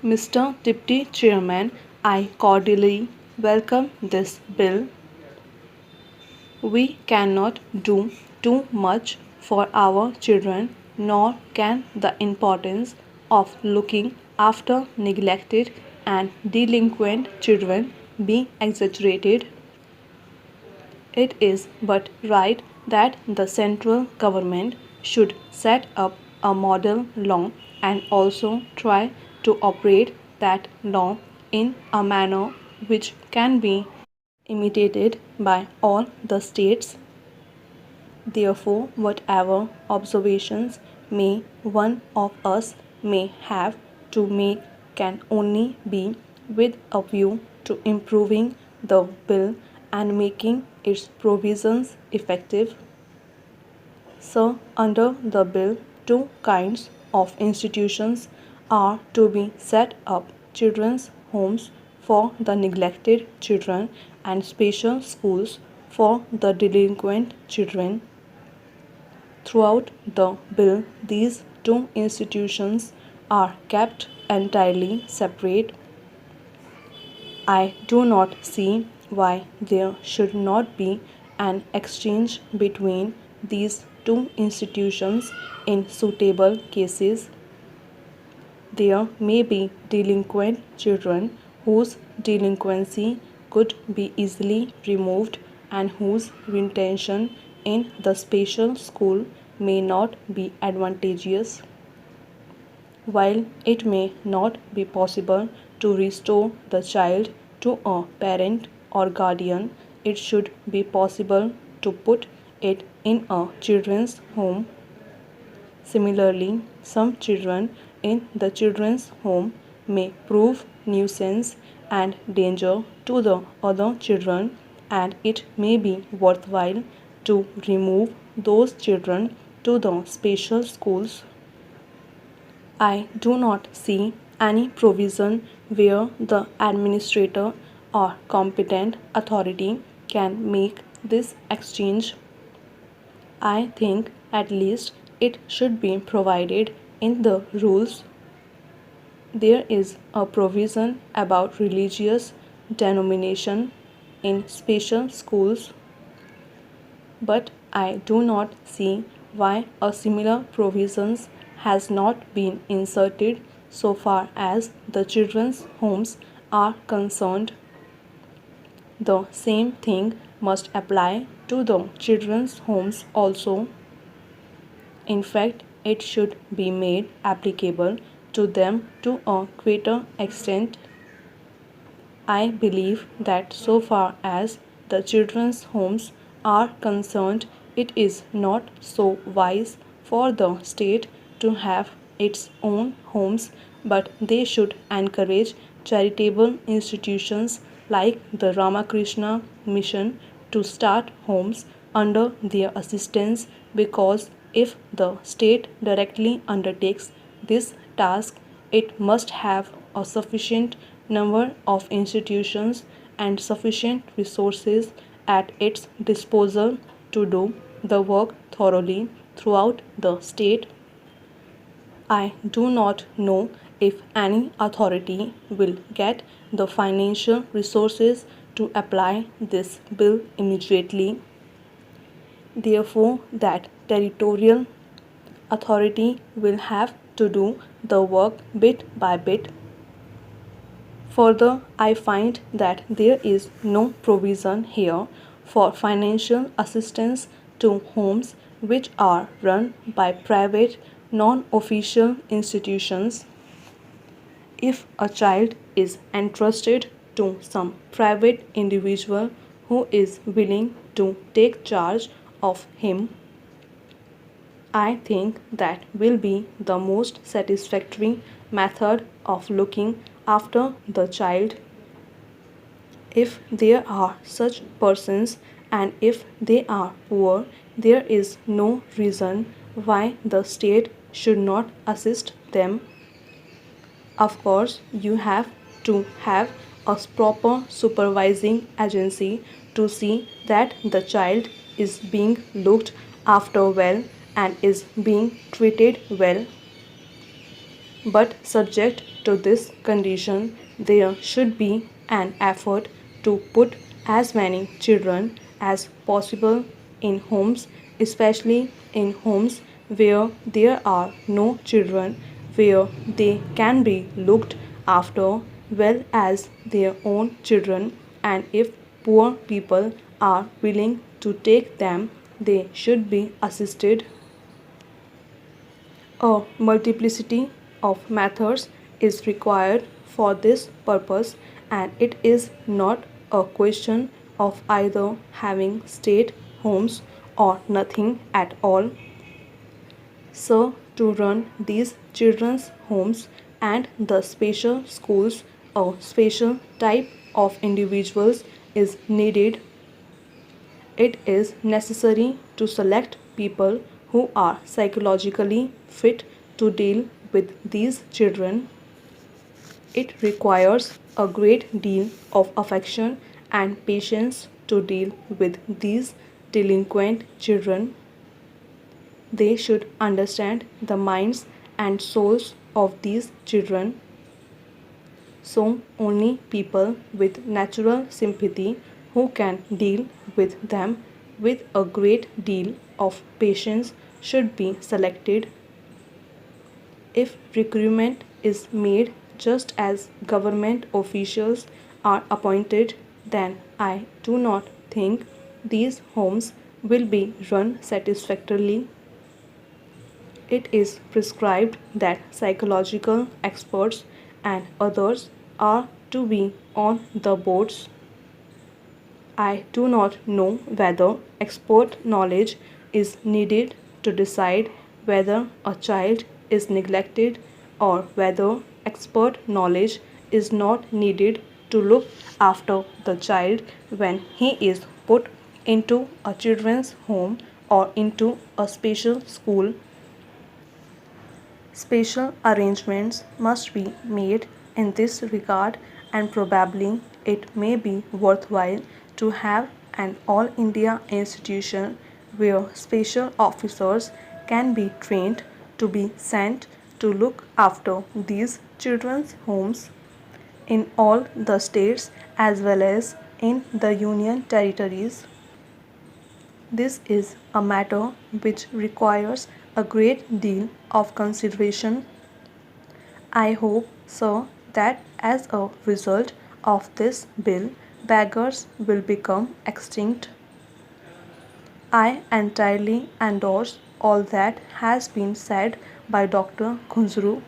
Mr. Deputy Chairman, I cordially welcome this bill. We cannot do too much for our children, nor can the importance of looking after neglected and delinquent children be exaggerated. It is but right that the central government should set up a model law and also try to operate that law in a manner which can be imitated by all the states. Therefore, whatever observations may one of us may have to make can only be with a view to improving the bill and making its provisions effective. So, under the bill, two kinds of institutions are to be set up: children's homes for the neglected children and special schools for the delinquent children. Throughout the bill, these two institutions are kept entirely separate. I do not see why there should not be an exchange between these two institutions in suitable cases. There may be delinquent children whose delinquency could be easily removed and whose retention in the special school may not be advantageous. While it may not be possible to restore the child to a parent or guardian, it should be possible to put it in a children's home. Similarly, some children in the children's home may prove nuisance and danger to the other children, and it may be worthwhile to remove those children to the special schools. I do not see any provision where the administrator or competent authority can make this exchange. I think at least it should be provided in the rules. There is a provision about religious denomination in special schools, but I do not see why a similar provision has not been inserted so far as the children's homes are concerned. The same thing must apply to the children's homes also. In fact, it should be made applicable to them to a greater extent. I believe that so far as the children's homes are concerned, it is not so wise for the state to have its own homes, but they should encourage charitable institutions like the Ramakrishna Mission to start homes under their assistance, because if the state directly undertakes this task, it must have a sufficient number of institutions and sufficient resources at its disposal to do the work thoroughly throughout the state. I do not know if any authority will get the financial resources to apply this bill immediately. Therefore, that territorial authority will have to do the work bit by bit. Further, I find that there is no provision here for financial assistance to homes which are run by private non-official institutions. If a child is entrusted to some private individual who is willing to take charge of him, I think that will be the most satisfactory method of looking after the child. If there are such persons and if they are poor, there is no reason why the state should not assist them. Of course, you have to have a proper supervising agency to see that the child is being looked after well and is being treated well. But subject to this condition, there should be an effort to put as many children as possible in homes, especially in homes where there are no children, where they can be looked after well as their own children, and if poor people are willing to take them, they should be assisted. A multiplicity of methods is required for this purpose, and it is not a question of either having state homes or nothing at all. So, to run these children's homes and the special schools, a special type of individuals is needed. It is necessary to select people who are psychologically fit to deal with these children. It requires a great deal of affection and patience to deal with these delinquent children. They should understand the minds and souls of these children. So, only people with natural sympathy who can deal with them with a great deal of patience should be selected. If recruitment is made just as government officials are appointed, then I do not think these homes will be run satisfactorily. It is prescribed that psychological experts and others are to be on the boards. I do not know whether expert knowledge is needed to decide whether a child is neglected or whether expert knowledge is not needed to look after the child when he is put into a children's home or into a special school. Special arrangements must be made in this regard, and probably it may be worthwhile to have an all India institution where special officers can be trained to be sent to look after these children's homes in all the states as well as in the union territories. This is a matter which requires a great deal of consideration. I hope, sir, that as a result of this bill, beggars will become extinct. I entirely endorse all that has been said by Dr. Khunzru.